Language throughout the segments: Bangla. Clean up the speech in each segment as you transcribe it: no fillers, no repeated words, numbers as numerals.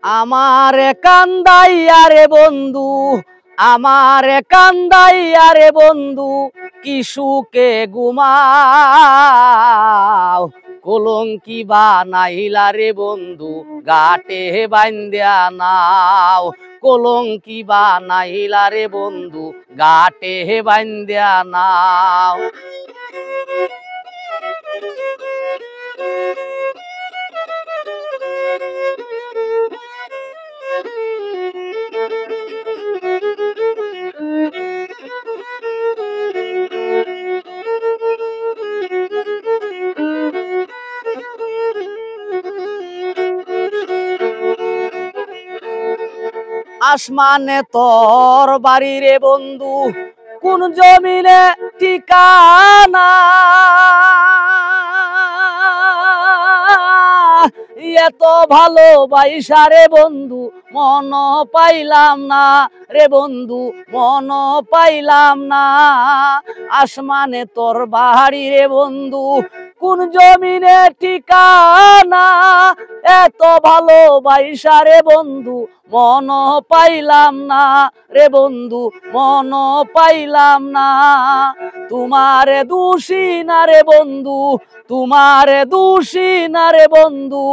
আমারে কান্দাইয়া রে বন্ধু, আমারে কান্দাইয়া রে বন্ধু, কি সুখে ঘুমাও। কলঙ্কি বানাইলা রে বন্ধু, গাটে বান্ধিয়া নাও। কলঙ্কি বানাইলা রে বন্ধু, গাটে বান্ধিয়া নাও। আসমানে তোর বাড়ি রে বন্ধু, কোন জমিনে ঠিকানা। এত ভালোবাসা রে বন্ধু মন পাইলাম না রে বন্ধু, মন পাইলাম না। আসমানে তোর বাড়ি রে বন্ধু, কোন জমিনে ঠিকানা। এত ভালোবাসা রে বন্ধু মন পাইলাম না রে বন্ধু, মন পাইলাম না। তোমারে দোষী না রে বন্ধু, তোমারে দোষী না রে বন্ধু,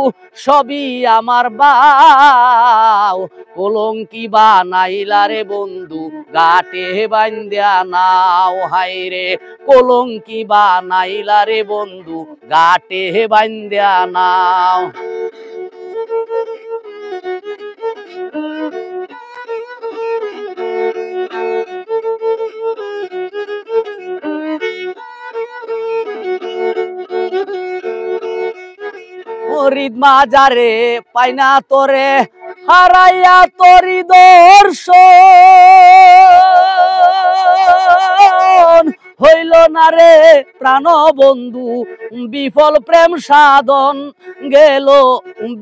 সবই আমার বাও। কলঙ্কি বানাইলা রে বন্ধু, গাটে বান্ধিয়া নাও। হায়রে কলঙ্কি বানাইলা রে বন্ধু, গাটে বান্ধিয়া নাও। ফরিদ মাজারে পাইনা তোরে, হারাইয়া তোরি দর্শন। হইল না রে প্রাণ বন্ধু, বিফল প্রেম সাধন গেল,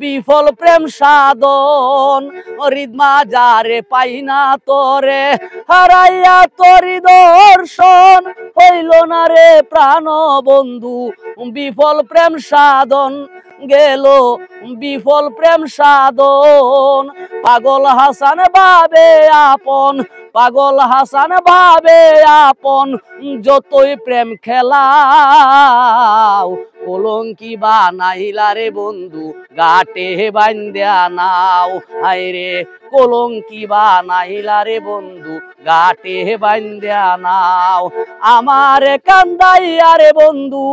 বিফল প্রেম সাধন। হরিদ মাজারে পাইনা তোরে, হারাইয়া তোরি দর্শন। হইল না রে প্রাণ বন্ধু, বিফল প্রেম সাধন গেল, বিফল প্রেম সাধন। পাগল হাসান ভাবে আপন, পাগল হাসান ভাবে আপন, যতই প্রেম খেলাও। কলঙ্কি বানাইলা রে বন্ধু, গাটে বান্ধিয়া নাও। হায়রে কলঙ্কি বানাইলা রে বন্ধু, গাটে বান্ধিয়া নাও। আমারে কান্দাইয়া রে বন্ধু,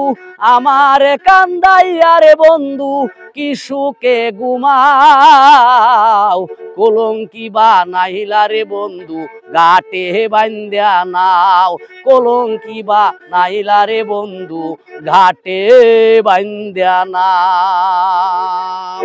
আমারে কান্দাইয়া রে বন্ধু, কি সুখে ঘুমাও। কলঙ্কি বানাইলা রে বন্ধু, গাটে বান্ধিয়া নাও। কলঙ্কি বানাইলা রে বন্ধু, ঘাটে বান্ধিয়া নাও।